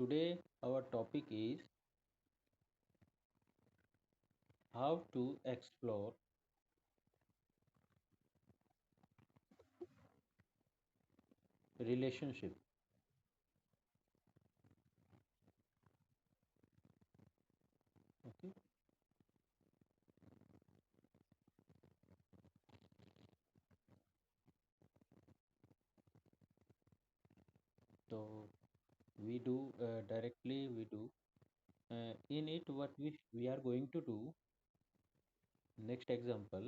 Today our topic is how to explore relationship. Okay, so we do in it what we are going to do. Next example,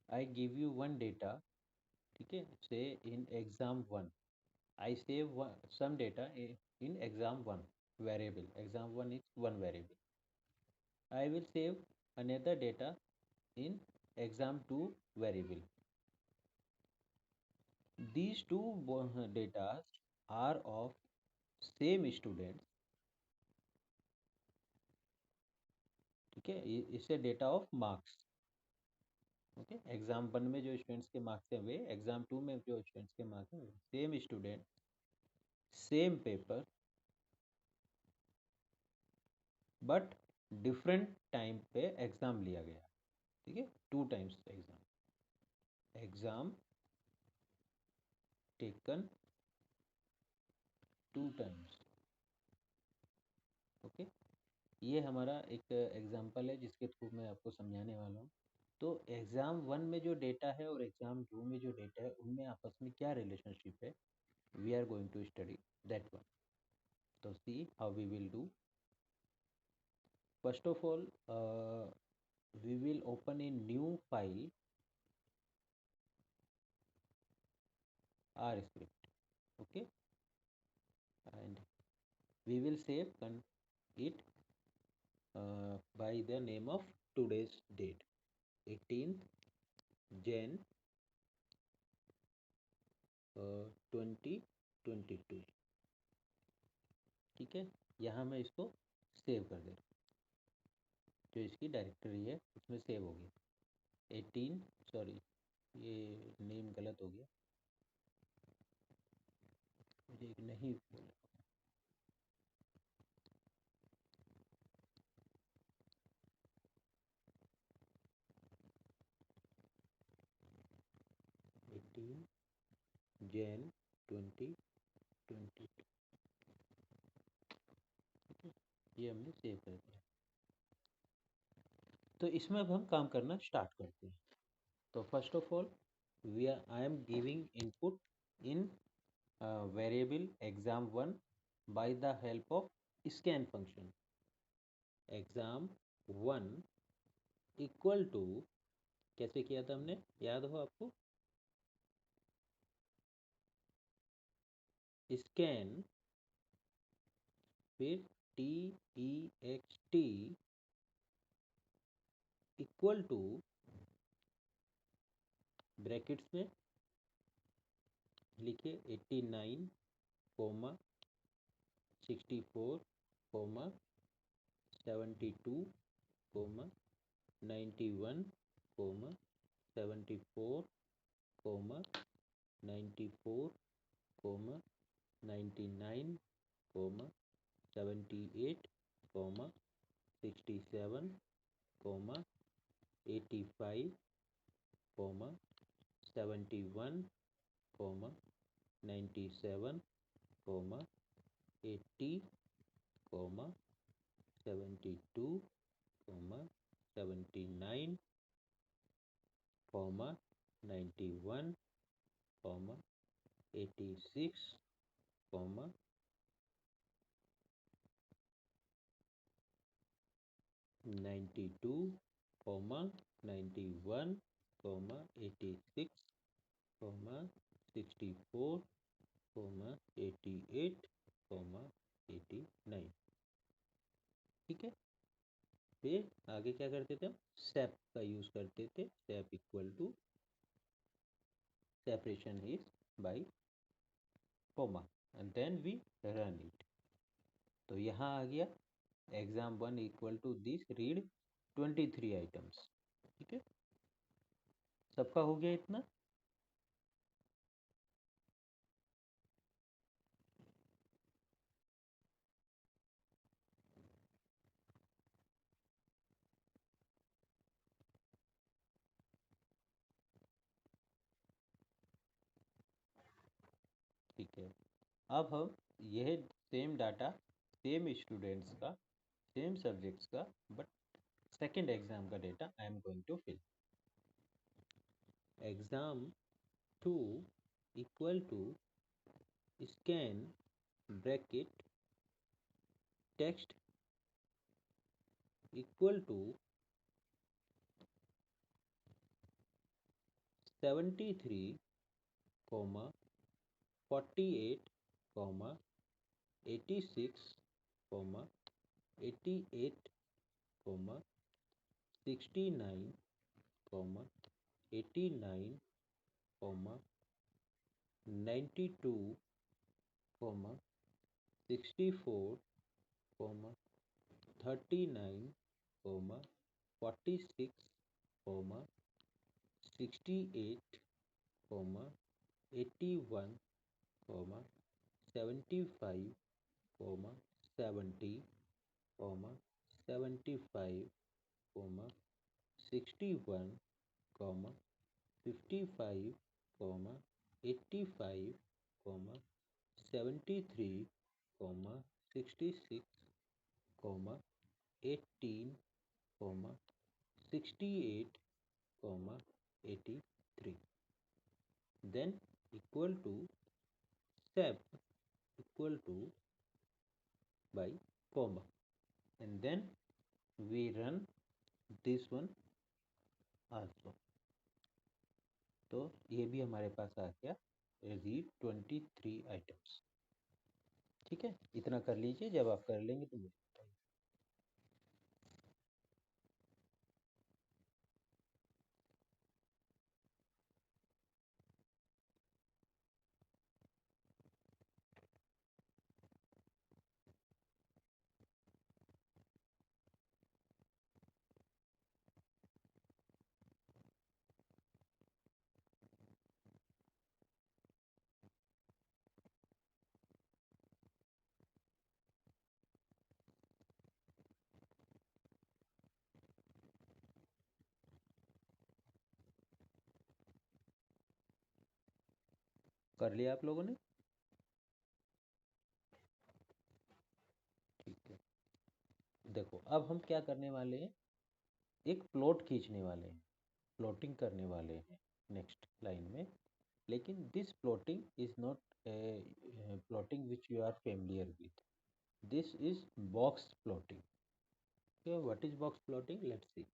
I give you one data. Okay, say in exam 1 I save some data in exam 1 variable. Exam 1 is one variable. I will save another data in exam 2 variable. These two data are of same students. ठीक है, इससे data of marks. Okay, exam 1 में जो students के marks थे वे exam 2 में जो students के मार्क्स हैं same student same paper but different time पे एग्जाम लिया गया. ठीक है, two times exam taken two times. Okay, ये हमारा एक एग्जांपल है जिसके थ्रू मैं आपको समझाने वाला हूँ. तो एग्जाम 1 में जो डेटा है और एग्जाम 2 में जो डेटा है उनमें आपस में क्या रिलेशनशिप है, we are going to study that one. So see how we will do. First of all, we will open a new file, R script. Okay, and we will save it by the name of today's date, 18th Jan 2022. ठीक है, यहाँ मैं इसको save कर दे रहा हूँ. जो इसकी डायरेक्टरी है उसमें सेव हो गया 18. सॉरी, ये नेम गलत हो गया, मुझे एक नहीं बोला. 18 Jan 2022. ये हमने सेव कर दिया. तो इसमें अब हम काम करना स्टार्ट करते हैं. तो first of all I am giving input in variable exam 1 by the help of scan function. Exam 1 equal to, कैसे किया था हमने, याद हो आपको, स्कैन फिर T E X T equal to brackets में लिखिए 89 comma 64 comma 72 comma 91 comma 74 comma 94 comma 99 comma 78 comma 67 comma 85 comma 71 comma 97 comma 80 comma 72 coma 79 comma 91 comma 86 comma 92 comma 91 comma 86 comma 64 comma 88 comma 89. ठीक है, फिर आगे क्या करते थे हम, सेप का यूज करते थे. Sep equal to separation is by comma and then we run it. तो यहाँ आ गया exam 1 equal to this read 23 items. ठीक है, सबका हो गया इतना. अब हम यह सेम डाटा सेम स्टूडेंट्स का सेम सब्जेक्ट्स का बट सेकेंड एग्जाम का data I am going to fill. Exam 2 equal to scan bracket text equal to 73 comma 48 comma 86 comma 88 comma 69 comma 89 comma 92 comma 64 comma 39 comma 46 comma 68 comma 81 comma 75 comma 70 comma 75 comma 61 comma 55 comma 85 comma 73 comma 66 comma 18 comma 68 comma 83 then equal to sep equal to by comma and then we run this one also। तो ये भी हमारे पास आ गया read 23 items. ठीक है, इतना कर लीजिए, जब आप कर लेंगे तो मुझे बताइए। कर लिया आप लोगों ने? ठीक है, देखो अब हम क्या करने वाले हैं, एक प्लॉट खींचने वाले हैं, प्लॉटिंग करने वाले हैं नेक्स्ट लाइन में। लेकिन this plotting is not plotting which you are familiar with, this is box plotting. What is box plotting, let's see.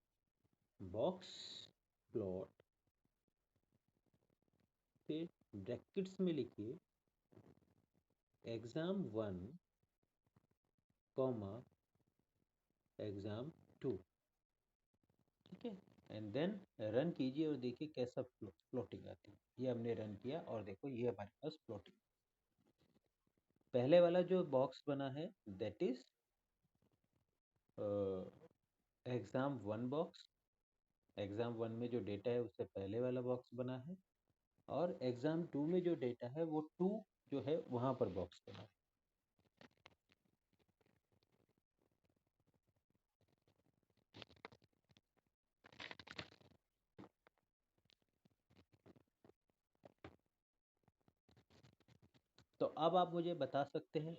Box plot, फिर ब्रैकेट्स में लिखिए एग्जाम 1 कॉमा एग्जाम 2। ठीक है, एंड देन रन कीजिए और देखिए कैसा प्लॉटिंग आती है। ये हमने रन किया और देखो ये हमारे पास प्लॉटिंग। पहले वाला जो बॉक्स बना है that is exam 1 box. Exam 1 में जो डेटा है उससे पहले वाला बॉक्स बना है, और एग्जाम 2 में जो डेटा है वो 2 जो है वहां पर बॉक्स बना है। तो अब आप मुझे बता सकते हैं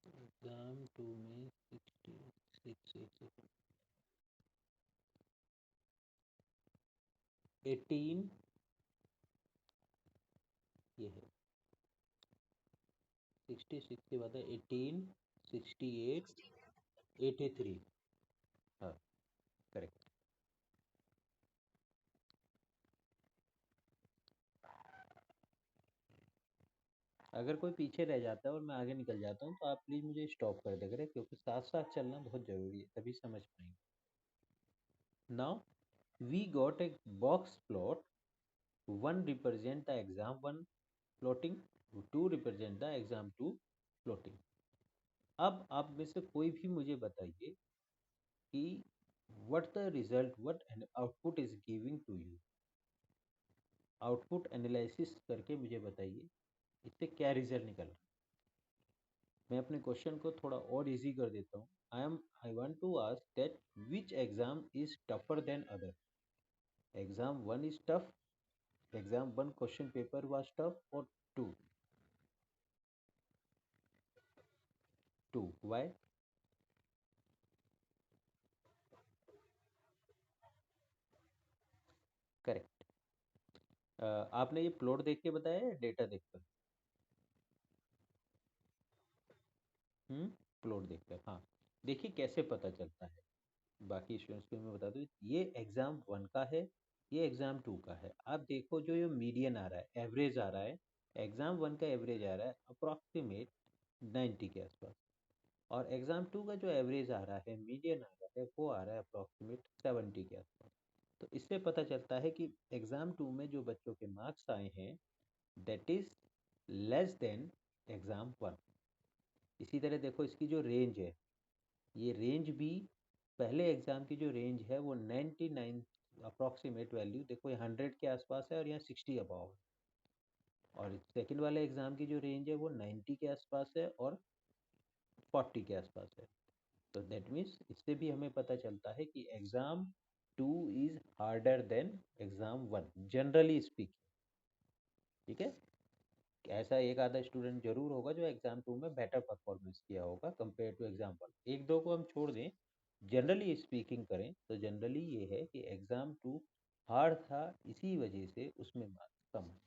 एग्जाम 2 में 66 18 ये है, 66 के बाद है 18 68 83। हाँ, करेक्ट। अगर कोई पीछे रह जाता है और मैं आगे निकल जाता हूँ तो आप प्लीज़ मुझे स्टॉप कर दे करें, क्योंकि साथ साथ चलना बहुत ज़रूरी है, तभी समझ पाएंगे। Now we got a box plot, 1 represent the exam 1 plotting, 2 represent the exam 2 plotting। अब आप में से कोई भी मुझे बताइए कि what the result, what an output is giving to you। Output analysis करके मुझे बताइए इससे क्या रिजल्ट निकल रहा है। मैं अपने क्वेश्चन को थोड़ा और इजी कर देता हूँ। I want to ask that which exam is tougher then other. Exam 1 is tough. Exam 1 question paper was tough, or 2? 2. Why? Correct. आपने ये प्लॉट देख के बताया या डेटा देखकर? हम्म। प्लॉट देखकर, हाँ। देखिए कैसे पता चलता है, बाकी स्टूडेंट्स को मैं बता दूँ, ये एग्ज़ाम 1 का है, ये एग्ज़ाम 2 का है। आप देखो जो ये मीडियन आ रहा है, एवरेज आ रहा है, एग्ज़ाम 1 का एवरेज आ रहा है अप्रॉक्सीमेट 90 के आसपास, और एग्ज़ाम 2 का जो एवरेज आ रहा है, मीडियन आ रहा है, वो आ रहा है अप्रॉक्सीमेट 70 के आसपास। तो इससे पता चलता है कि एग्ज़ाम 2 में जो बच्चों के मार्क्स आए हैं, that is less than exam 1। इसी तरह देखो इसकी जो रेंज है, ये रेंज भी पहले एग्ज़ाम की जो रेंज है वो 99, अप्रॉक्सीमेट वैल्यू देखो, ये 100 के आसपास है और यहाँ 60 अबाव है। और सेकंड वाले एग्ज़ाम की जो रेंज है वो 90 के आसपास है और 40 के आसपास है। तो दैट मीन्स इससे भी हमें पता चलता है कि exam 2 is harder than exam 1, generally speaking. ठीक है। ऐसा एक आधा स्टूडेंट जरूर होगा जो एग्ज़ाम 2 में बेटर परफॉर्मेंस किया होगा कंपेयर टू एग्ज़ाम 1, एक दो को हम छोड़ दें। जनरली स्पीकिंग करें तो जनरली ये है कि एग्ज़ाम 2 हार्ड था, इसी वजह से उसमें मार्क्स कम है।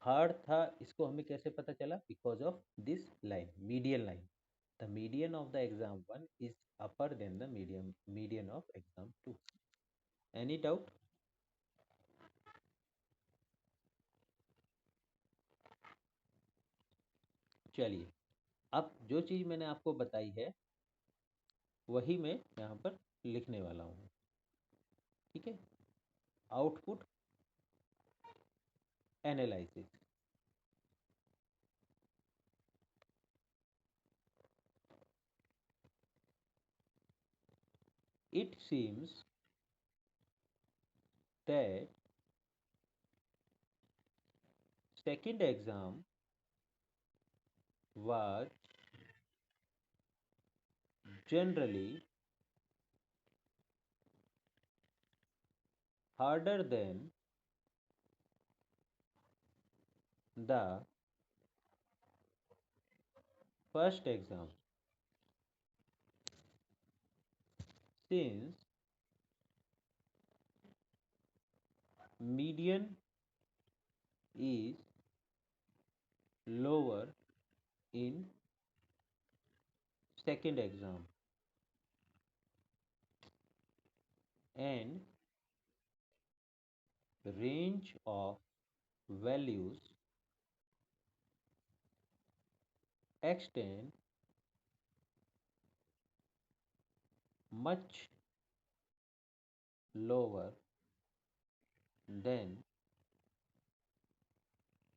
हार्ड था इसको हमें कैसे पता चला? Because of this line, median line. The median of the exam 1 is upper then the median of exam 2। Any doubt? चलिए, अब जो चीज़ मैंने आपको बताई है वही मैं यहाँ पर लिखने वाला हूँ। ठीक है। Output analysis. It seems that second exam was generally harder than the first exam, since median is lower in second exam and range of values extend much lower than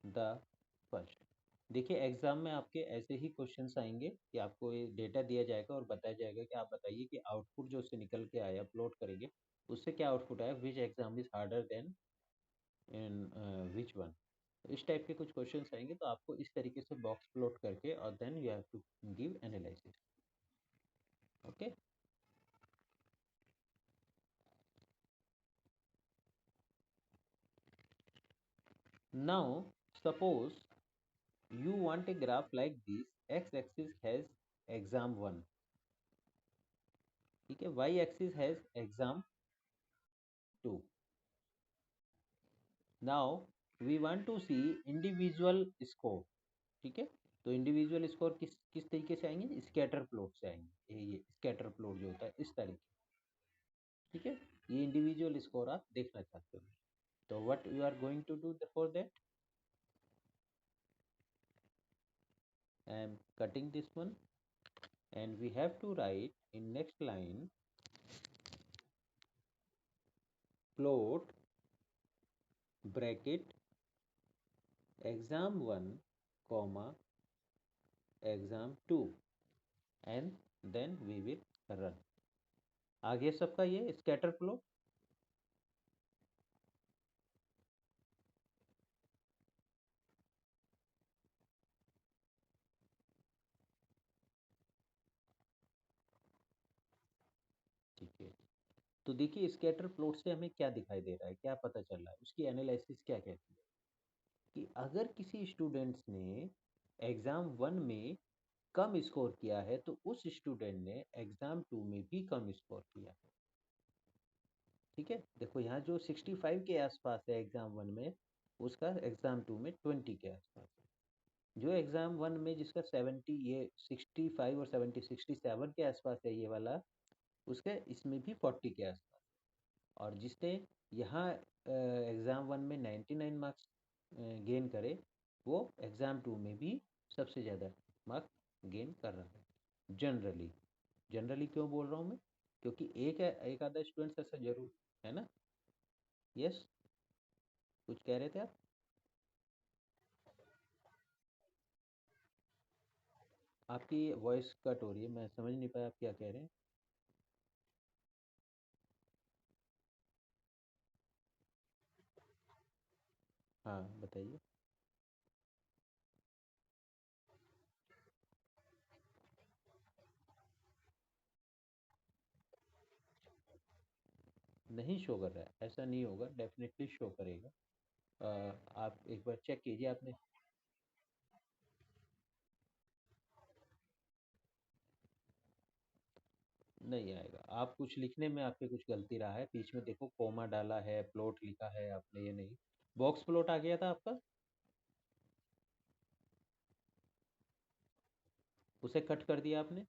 the first। देखिए exam में आपके ऐसे ही questions आएंगे कि आपको ये data दिया जाएगा और बताया जाएगा कि आप बताइए कि आउटपुट जो उससे निकल के आया, अपलोड करेंगे, उससे क्या आउटपुट आया, which exam is harder than in which one. इस टाइप के कुछ क्वेश्चंस आएंगे, तो आपको इस तरीके से बॉक्स प्लॉट करके और then you have to give analysis. Okay. Now suppose you want a graph like this, x axis has exam 1, ठीक है, y axis has exam 2। Now we want to see individual score. ठीक है। तो individual score किस किस तरीके से आएंगे? स्कैटर प्लॉट से आएंगे, ये स्कैटर प्लॉट जो होता है इस तरीके। ठीक है। ये इंडिविजुअल स्कोर आप देखना चाहते हो, तो what you are going to do for that, I am cutting this one and we have to write in next line plot bracket exam 1 comma exam 2 and then we will run। आगे सबका ये scatter plot. ठीक है। तो देखिए scatter plot से हमें क्या दिखाई दे रहा है, क्या पता चल रहा है, उसकी एनालिसिस क्या कहती है कि अगर किसी स्टूडेंट्स ने एग्ज़ाम वन में कम स्कोर किया है तो उस स्टूडेंट ने एग्ज़ाम टू में भी कम स्कोर किया है। ठीक है, देखो यहाँ जो 65 के आसपास है एग्ज़ाम वन में, उसका एग्ज़ाम टू में 20 के आसपास है। जो एग्ज़ाम वन में जिसका 70, ये 65 और 70, 67 के आसपास है ये वाला, उसका इसमें भी 40 के आसपास। और जिसने यहाँ एग्ज़ाम वन में 99 मार्क्स गेन करे, वो एग्ज़ाम टू में भी सबसे ज़्यादा मार्क्स गेन कर रहा है जनरली। जनरली क्यों बोल रहा हूँ मैं, क्योंकि एक आधा स्टूडेंट ऐसा जरूर है ना। यस, कुछ कह रहे थे आप। आपकी वॉइस कट हो रही है, मैं समझ नहीं पाया आप क्या कह रहे हैं। हाँ बताइए। नहीं शो कर रहा है, ऐसा नहीं होगा, डेफिनेटली शो करेगा। आप एक बार चेक कीजिए आपने। नहीं आएगा, आप कुछ लिखने में आपके कुछ गलती रहा है, बीच में देखो कोमा डाला है, प्लॉट लिखा है आपने, ये नहीं। बॉक्स प्लॉट आ गया था आपका, उसे कट कर दिया आपने।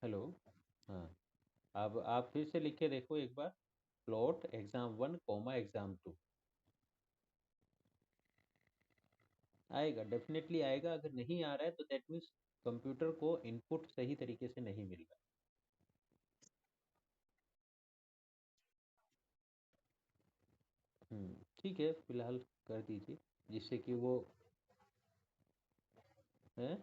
हेलो। हाँ, अब आप फिर से लिख के देखो एक बार, plot exam one comma exam two. आएगा, डेफिनेटली आएगा। अगर नहीं आ रहा है तो दैट मीन्स कंप्यूटर को इनपुट सही तरीके से नहीं मिल रहा। ठीक है, फिलहाल कर दीजिए, जिससे कि वो है।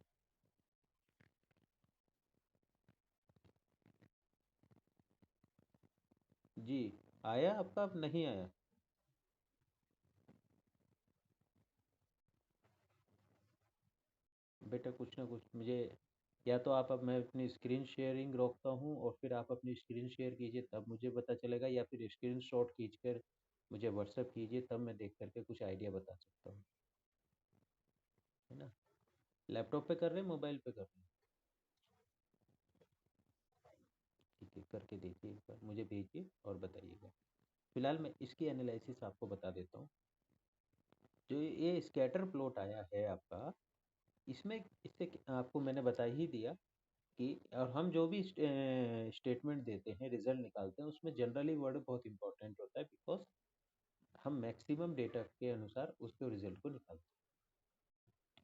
जी, आया आपका, अब नहीं आया। बेटा कुछ ना कुछ मुझे, या तो आप, अब मैं अपनी स्क्रीन शेयरिंग रोकता हूँ और फिर आप अपनी स्क्रीन शेयर कीजिए तब मुझे पता चलेगा, या फिर स्क्रीन शॉट खींचकर मुझे व्हाट्सएप कीजिए, तब मैं देख करके कुछ आइडिया बता सकता हूँ। है ना। लैपटॉप पे कर रहे हैं, मोबाइल पे कर रहे हैं। ठीक है, करके देखिए एक बार, मुझे भेजिए और बताइएगा। फिलहाल मैं इसकी एनालिसिस आपको बता देता हूँ। जो ये स्कैटर प्लॉट आया है आपका, इसमें इससे आपको मैंने बता ही दिया कि, और हम जो भी स्टेटमेंट देते हैं, रिजल्ट निकालते हैं, उसमें जनरली वर्ड बहुत इंपॉर्टेंट होता है, बिकॉज हम मैक्सिमम डेटा के अनुसार उसको रिजल्ट को निकालते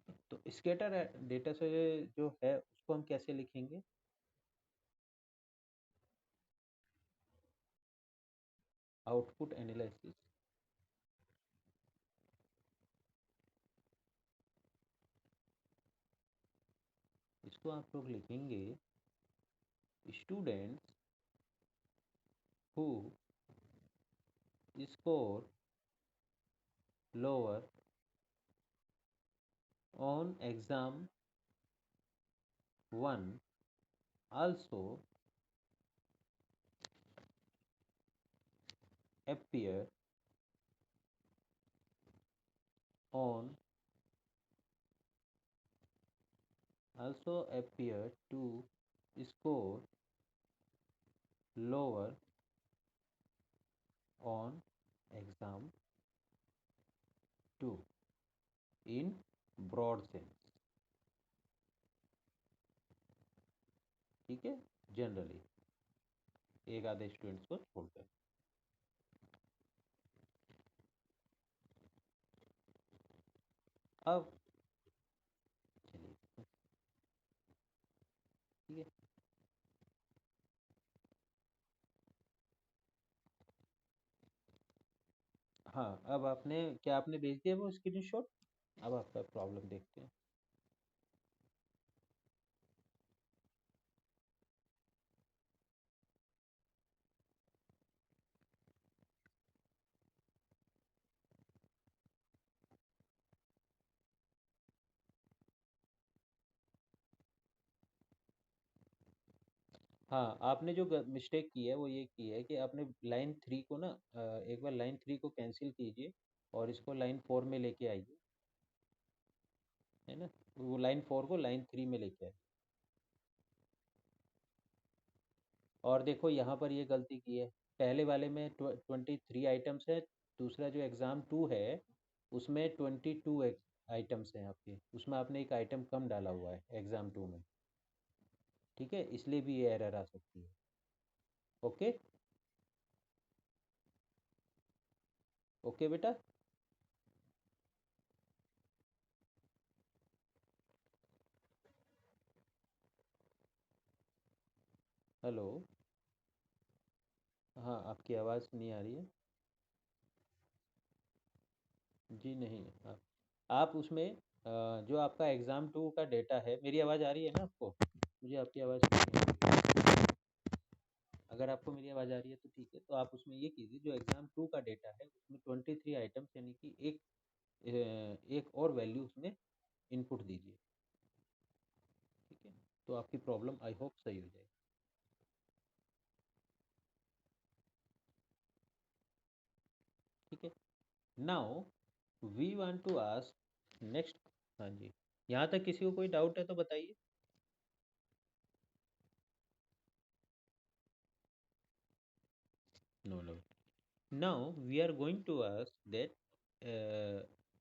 हैं। तो स्कैटर डेटा से जो है उसको हम कैसे लिखेंगे। आउटपुट एनालिसिस, इसको आप लोग लिखेंगे students who score lower on exam one also appear on also appear to score lower on exam 2 in broad sense। ठीक है, जनरली एक आधे स्टूडेंट्स को छोड़कर। अब चलिए, ठीक है। हाँ, अब आपने क्या, आपने भेज दिया वो स्क्रीनशॉट। अब आपका प्रॉब्लम देखते हैं। हाँ, आपने जो मिस्टेक की है वो ये की है कि आपने लाइन 3 को ना एक बार लाइन 3 को कैंसिल कीजिए और इसको लाइन 4 में लेके आइए, है ना? वो लाइन 4 को लाइन 3 में लेके आइए। और देखो यहाँ पर ये गलती की है, पहले वाले में 23 आइटम्स है, दूसरा जो एग्ज़ाम 2 है उसमें 22 आइटम्स हैं आपके, उसमें आपने एक आइटम कम डाला हुआ है एग्ज़ाम 2 में। ठीक है, इसलिए भी ये एरर आ सकती है। ओके। ओके बेटा। हेलो। हाँ, आपकी आवाज़ नहीं आ रही है। जी नहीं, आप उसमें जो आपका एग्ज़ाम 2 का डेटा है, मेरी आवाज़ आ रही है ना आपको? मुझे आपकी आवाज़ नहीं आ रही है। अगर आपको मेरी आवाज़ आ रही है तो ठीक है, तो आप उसमें ये कीजिए, जो एग्ज़ाम 2 का डेटा है उसमें 23 आइटम्स यानी कि एक और वैल्यू उसमें इनपुट दीजिए। ठीक है, तो आपकी प्रॉब्लम आई होप सही हो जाएगी। ठीक है। Now we want to ask next. हाँ जी, यहाँ तक किसी को कोई डाउट है तो बताइए। No no. Now we are going to ask that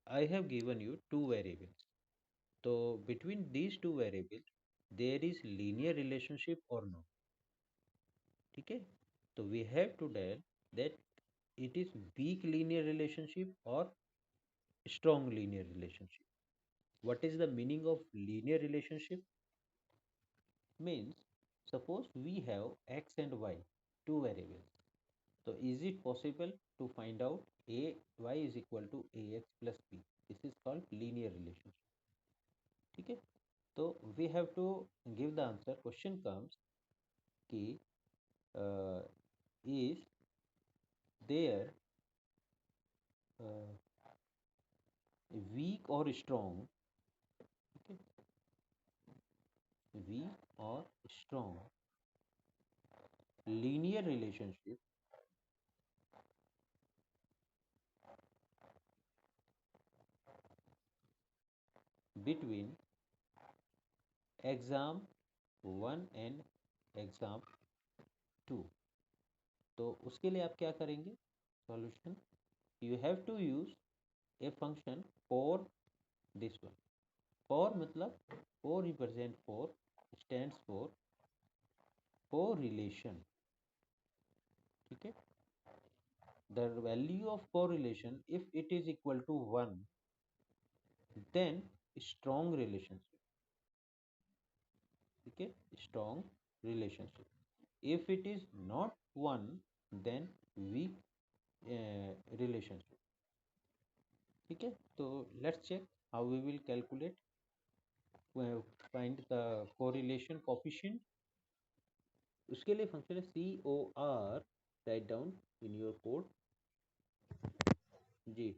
I have given you two variables. So between these two variables, there is linear relationship or no? ठीक है? So we have to tell that it is weak linear relationship or strong linear relationship. What is the meaning of linear relationship? Means suppose we have x and y, two variables. So is it possible to find out a y is equal to ax plus b? This is called linear relationship. ठीक है, तो we have to give the answer. Question comes कि is there weak or strong, okay, weak or strong linear relationship between exam 1 and exam 2? तो उसके लिए आप क्या करेंगे? Solution, you have to use a function for this one. For मतलब for represent for stands for correlation. ठीक है, the value of correlation if it is equal to 1 then strong relationship. ठीक है, strong relationship. If it is not 1 then weak relationship. ठीक है, तो let's check how we will calculate find the correlation coefficient. उसके लिए function है COR, write down in your code. जी।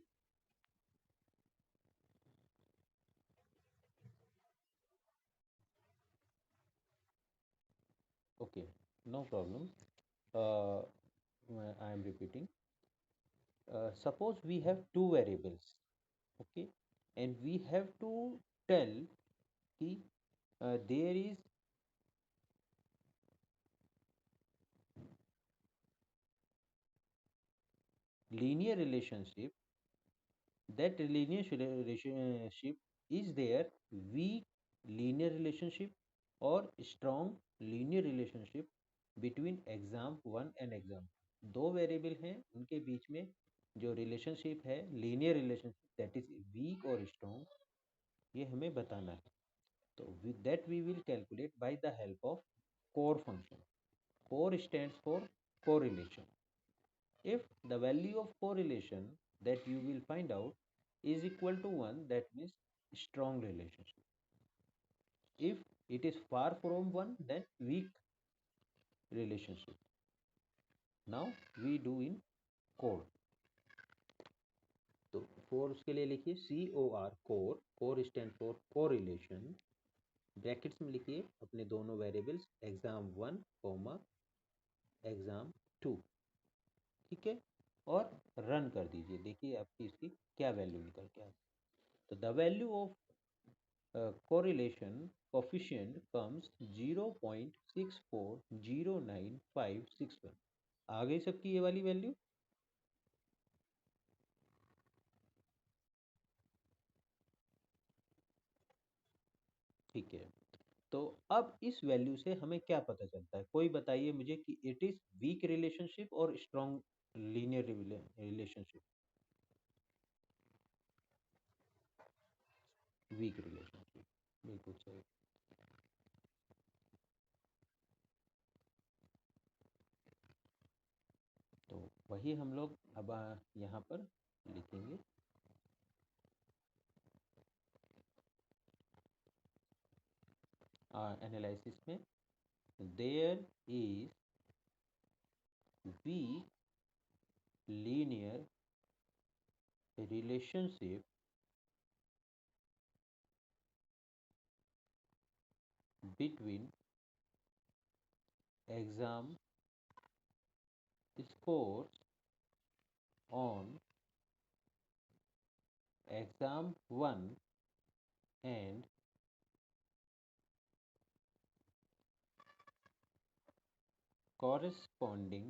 Okay, no problem. I am repeating. Suppose we have two variables, okay, and we have to tell कि there is linear relationship. That linear relationship is there weak linear relationship or strong linear relationship between exam 1 and exam 2. दो variable हैं, उनके बीच में जो relationship है linear relationship, that is weak और strong, ये हमें बताना है। तो with that we will calculate by the help of core function. Core stands for correlation. If the value of correlation that you will find out is equal to 1, that means strong relationship. If it is far from 1, then weak relationship. Now we do in code. तो for उसके लिए लिखिए COR, core, core stand for correlation, brackets में लिखिए अपने दोनों variables exam1 comma exam2, ठीक है, और रन कर दीजिए। देखिए आपकी इसकी क्या वैल्यू निकल के आती है। तो the value of correlation coefficient comes 0.6409561। आ गई सबकी ये वाली वैल्यू? ठीक है। तो अब इस वैल्यू से हमें क्या पता चलता है, कोई बताइए मुझे कि इट इज वीक रिलेशनशिप और strong linear relationship? Weak relationship, बिल्कुल सही। तो वही हम लोग अब यहाँ पर लिखेंगे। एनालिसिस में there is weak linear relationship between exam scores on exam 1 and corresponding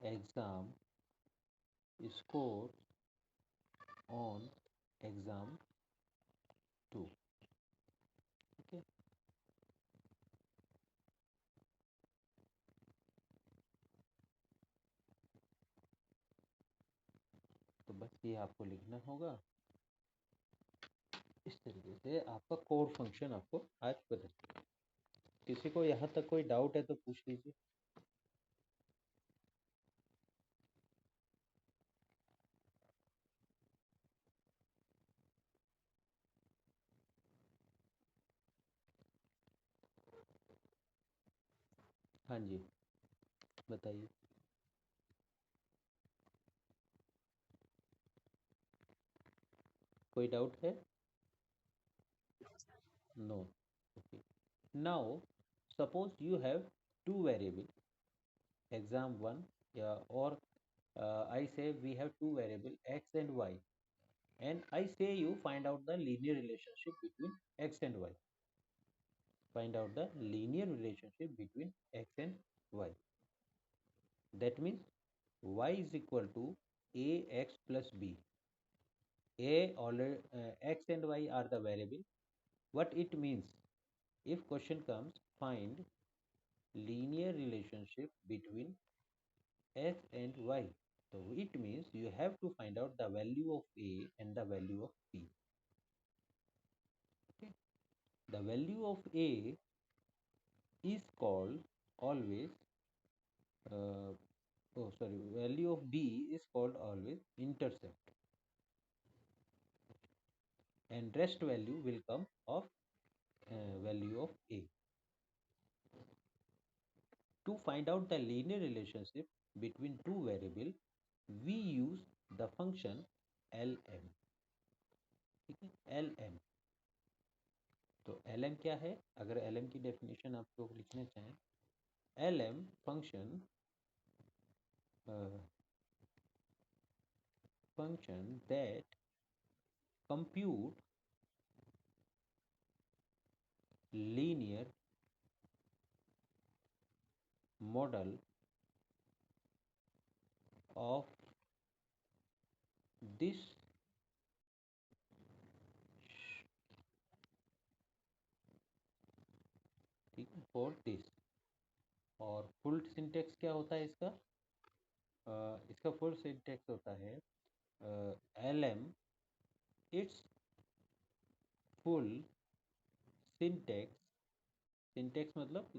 exam scores on exam 2, ठीक है। तो बस ये आपको लिखना होगा। इस तरीके से आपका कोर फंक्शन आपको आज पता चला। किसी को यहाँ तक कोई डाउट है तो पूछ लीजिए। हाँ जी, बताइए। कोई डाउट है? No. Okay, now suppose you have two variable exam1, or I say we have two variable x and y, and I say you find out the linear relationship between x and y. Find out the linear relationship between x and y. That means y is equal to ax plus b. X and y are the variable. What it means? If question comes, find linear relationship between x and y. So it means you have to find out the value of a and the value of b. Okay. The value of a is called always, value of b is called always intercept, and rest value will come of value of a. To find out the linear relationship between two variables, we use the function lm, ठीक है, lm। तो lm क्या है? अगर lm की definition आप लोग लिखना चाहें, lm function that compute linear model of this, ठीक है, for this। और फुल सिंटेक्स क्या होता है इसका? इसका फुल सिंटेक्स होता है lm, it's full syntax, syntax मतलब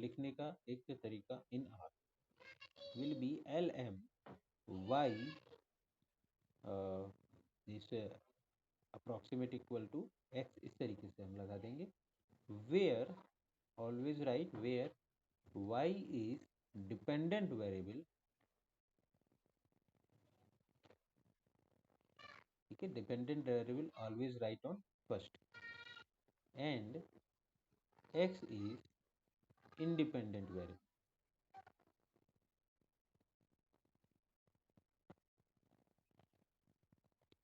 लिखने का एक तरीका, in R will be lm y is approximate equal to x, इस तरीके से हम लगा देंगे। Where, always write where y is dependent variable, ठीक है, dependent variable always write on first. and x is independent variable.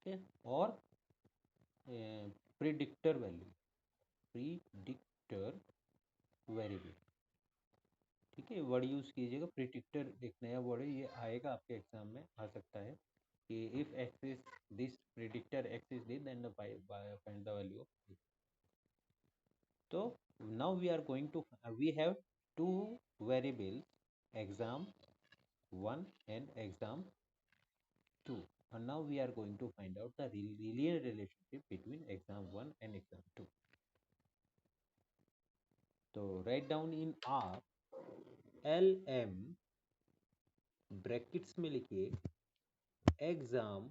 Okay, or predictor value, predictor variable. ठीक है, वर्ड यूज़ कीजिएगा, प्रिडिक्टर एक नया वर्ड है, ये आएगा आपके एग्जाम में, आ सकता है कि if X is this predictor X is this then find the value of. तो now we are going to, we have two variables exam 1 and exam 2, and now we are going to find out the linear relationship between exam 1 and exam 2. So write down in R LM brackets में लिखिए exam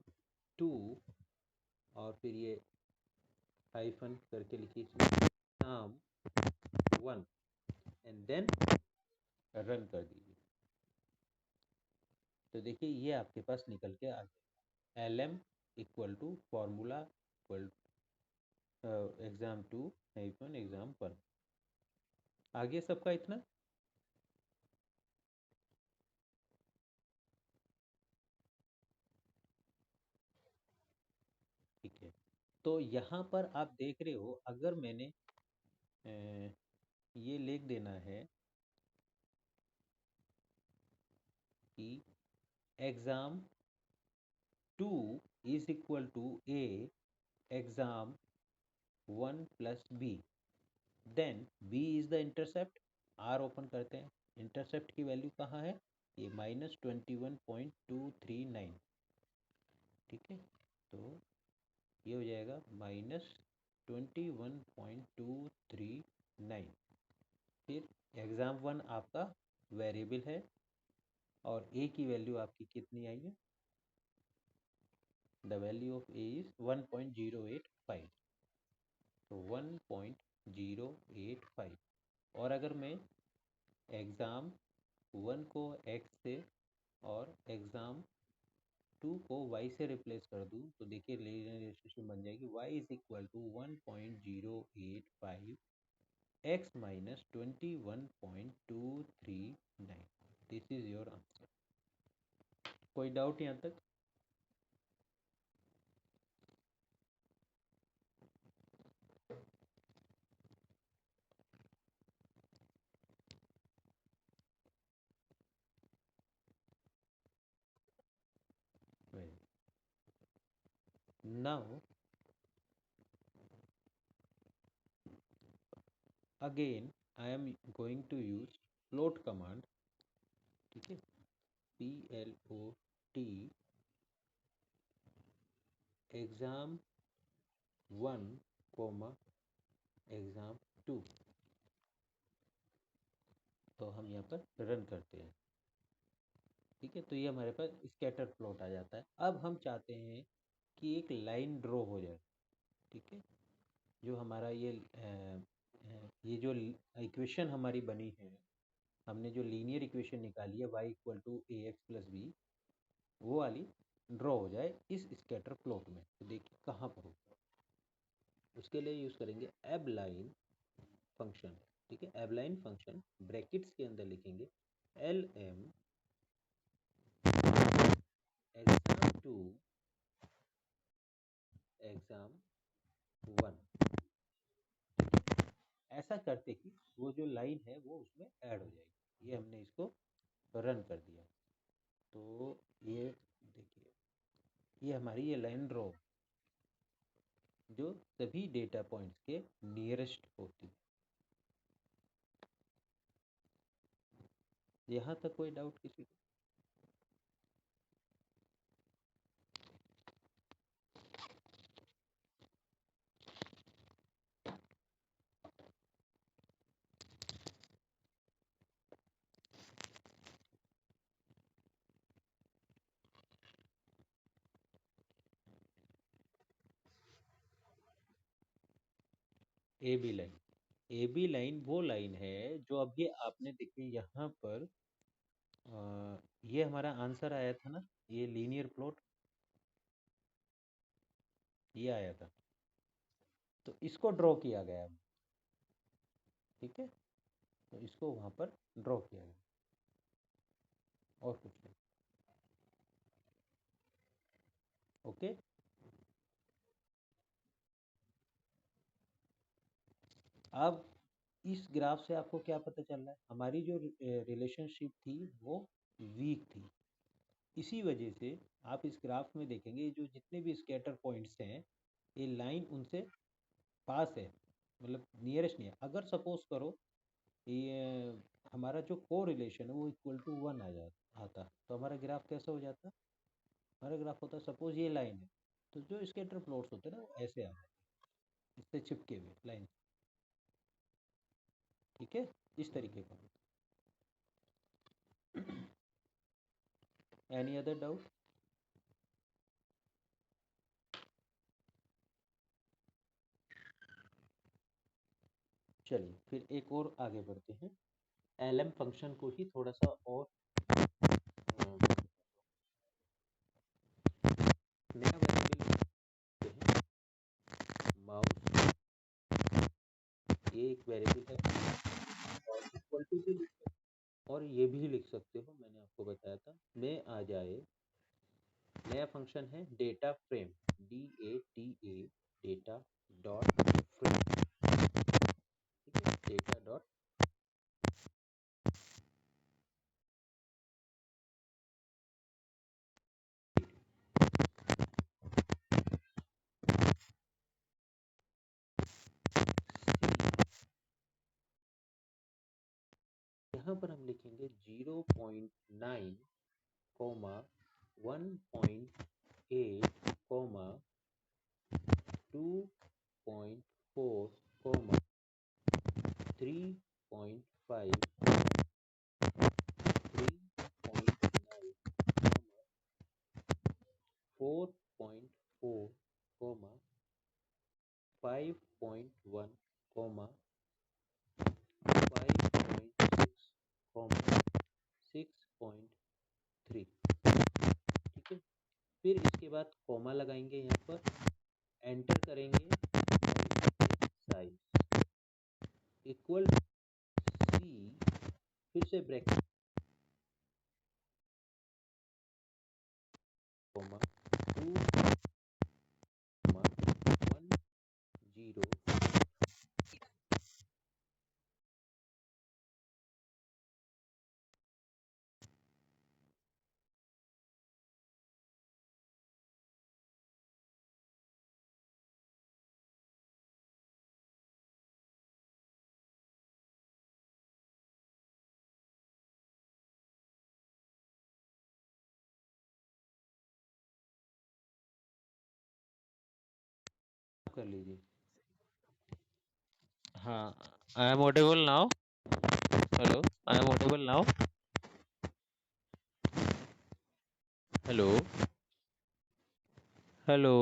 2 और फिर ये hyphen करके लिखिए exam 1 and then run कर दीजिए। तो देखिए ये आपके पास निकल के आ गया, L M equal to formula equal exam 2 hyphen exam 1। आगे सबका इतना ठीक है। तो यहाँ पर आप देख रहे हो, अगर मैंने ये लिख देना है कि exam 2 is equal to a exam 1 plus b, then b is the intercept. R open करते हैं, इंटरसेप्ट की वैल्यू कहाँ है, ये -21.239। ठीक है, तो ये हो जाएगा -21.239। फिर एग्जाम 1 आपका वेरिएबल है और ए की वैल्यू आपकी कितनी आई है, the value of A is 1.085। तो 1.085, और अगर मैं एग्ज़ाम 1 को x से और एग्ज़ाम 2 को y से रिप्लेस कर दूँ तो देखिए लीनियर रिलेशनशिप बन जाएगी, y is equal to 1.085 x minus 21.239। This is your answer. कोई डाउट यहाँ तक? Now again I am going to use plot command. ठीक है, PLOT एग्जाम 1 कोमा एग्जाम 2। तो हम यहाँ पर रन करते हैं। ठीक है, तो ये हमारे पास स्कैटर प्लॉट आ जाता है। अब हम चाहते हैं कि एक लाइन ड्रॉ हो जाए। ठीक है, जो हमारा ये जो इक्वेशन हमारी बनी है, हमने जो लीनियर इक्वेशन निकाली है y equal to a x plus b, वो वाली ड्रॉ हो जाए इस स्कैटर प्लॉट में। तो देखिए कहाँ पर होगा, उसके लिए यूज़ करेंगे एब लाइन फंक्शन। ठीक है, एब लाइन फंक्शन ब्रैकेट्स के अंदर लिखेंगे एल एम एग्जाम 2 एग्जाम 1। ऐसा करते कि वो जो लाइन है वो उसमें ऐड हो जाएगी। ये हमने इसको रन कर दिया। तो ये देखिए, ये हमारी ये लाइन ड्रॉ जो सभी डेटा पॉइंट्स के नियरेस्ट होती है। यहाँ तक कोई डाउट किसी को? A b line, a b line वो लाइन है जो अभी आपने देखी यहाँ पर, ये हमारा आंसर आया था ना, ये लीनियर प्लॉट ये आया था, तो इसको ड्रॉ किया गया है। ठीक है, तो इसको वहाँ पर ड्रॉ किया गया, और कुछ नहीं। ओके, अब इस ग्राफ से आपको क्या पता चल रहा है, हमारी जो रिलेशनशिप थी वो वीक थी। इसी वजह से आप इस ग्राफ में देखेंगे जो जितने भी स्कैटर पॉइंट्स हैं, ये लाइन उनसे पास है, मतलब नियरेस्ट नहीं है। अगर सपोज करो ये हमारा जो को रिलेशन है वो इक्वल टू 1 आता, तो हमारा ग्राफ कैसा हो जाता, हमारा ग्राफ होता सपोज ये लाइन है, तो जो स्कैटर प्लॉट्स होते हैं ना वो ऐसे आ जाते हैं, इससे चिपके हुए लाइन। ठीक है, इस तरीके का। Any other doubt? चलिए फिर एक और आगे बढ़ते हैं, एल एम फंक्शन को ही थोड़ा सा और नया वेरिएबल लेते हैं। माउस ये एक वेरिएबल है, और इक्वल टू भी लिख सकते हो, और ये भी लिख सकते हो, मैंने आपको बताया था। में आ जाए नया फंक्शन है data frame, DATA, data dot frame. ठीक है, डेटा डॉट, यहाँ पर हम लिखेंगे 0.9 comma 1.8 comma 2.4 comma 3.5 3.9 4.4 comma 5.1 comma 5.6 comma 6.3। ठीक है, फिर इसके बाद कॉमा लगाएंगे, यहाँ पर एंटर करेंगे और साइज इक्वल सी, फिर से ब्रैकेट कॉमा 2 कॉमा 1 0 कर लीजिए। हाँ, I am audible now. Hello, I am audible now. Hello, hello,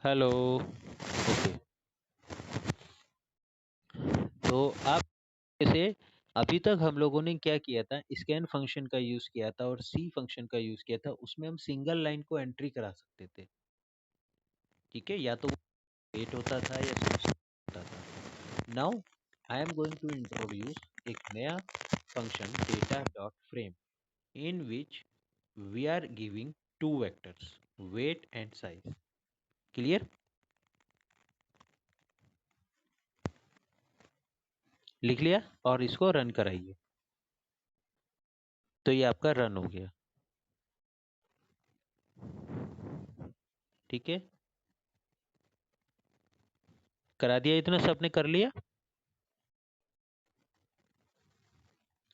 hello. Okay, तो आप जैसे अभी तक हम लोगों ने क्या किया था, स्कैन फंक्शन का यूज़ किया था और सी फंक्शन का यूज़ किया था, उसमें हम सिंगल लाइन को एंट्री करा सकते थे। ठीक है, या तो वेट होता था या subtract होता था। Now I am going to introduce एक नया function data dot frame, in which we are giving two vectors, weight and size. Clear? लिख लिया, और इसको रन कराइए, तो ये आपका रन हो गया। ठीक है, करा दिया, इतना सबने कर लिया।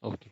ओके,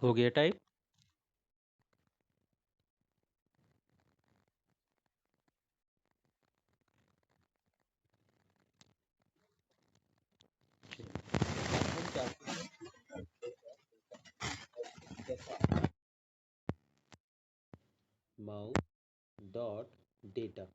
हो गया टाइप? हम चाहते हैं माउस डॉट डेटा।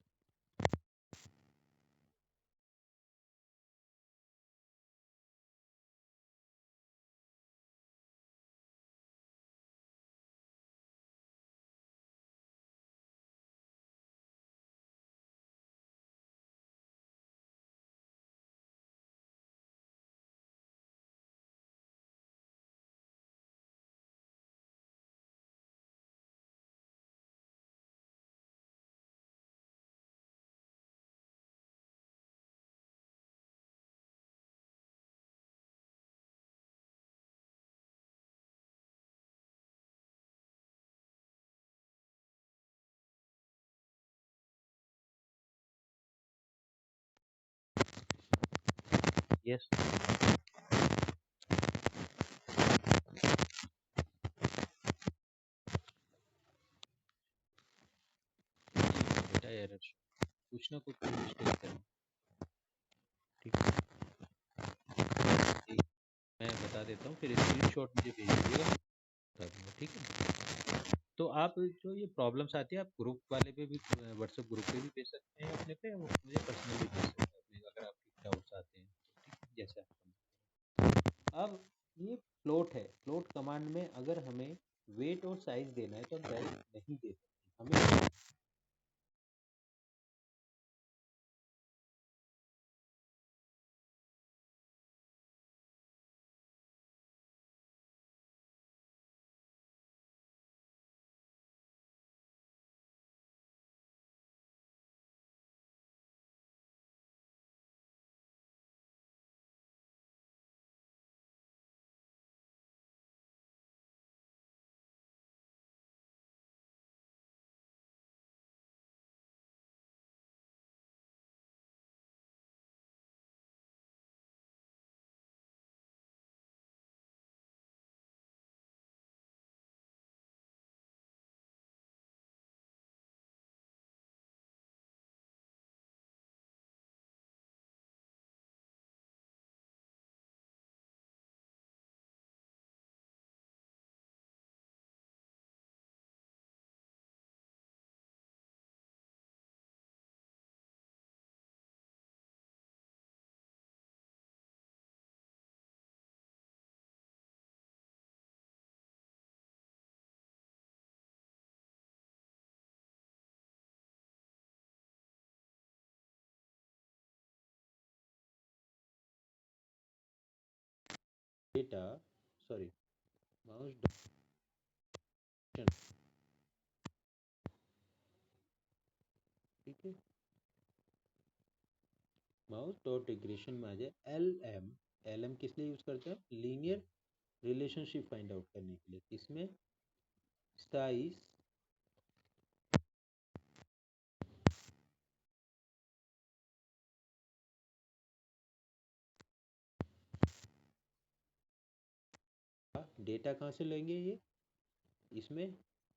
यस। बेटा एरर कुछ ना कुछ मिस्टेक है। ठीक है, ठीक, मैं बता देता हूँ, फिर स्क्रीनशॉट मुझे भेज दीजिएगा, बता दूंगा। ठीक है, तो आप जो ये प्रॉब्लम्स आती है आप ग्रुप वाले पे भी, व्हाट्सएप ग्रुप पे भी भेज सकते हैं अपने पे, और मुझे पर्सनली भेज सकते हैं अपने, अगर आपके डाउट्स आते हैं तो। ठीक है, जैसे आप, अब ये फ्लोट है, फ्लोट कमांड में अगर हमें वेट और साइज देना है तो हम डायरेक्ट नहीं दे सकते, हमें डेटा, सॉरी, माउस डॉट, ठीक है, माउस डॉट रिग्रेशन में आ जाए एल एम। एल एम किस लिए यूज करते हैं? लीनियर रिलेशनशिप फाइंड आउट करने के लिए। इसमें साइज डेटा कहाँ से लेंगे ये, इसमें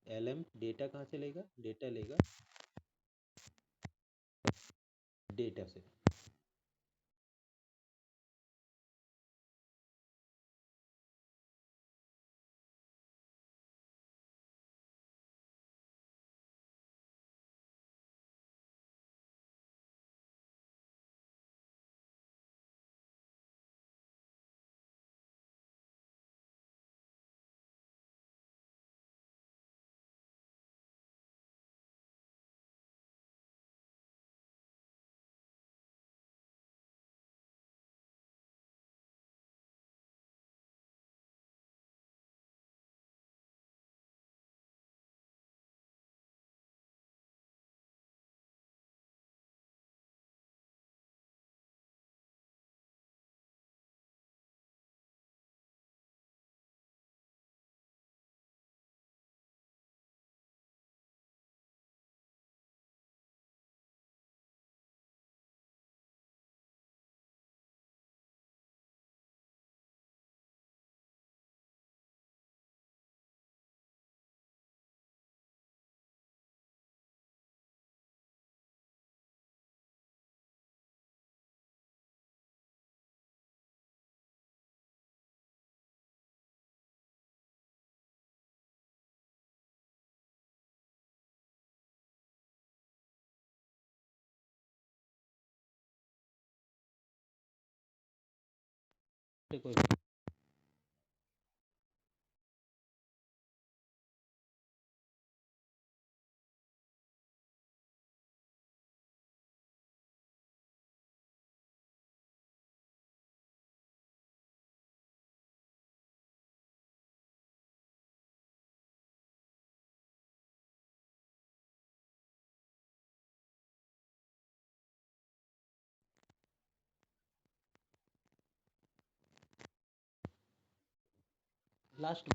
एल एम डेटा कहाँ से लेगा? डेटा लेगा डेटा से। देखो, लास्ट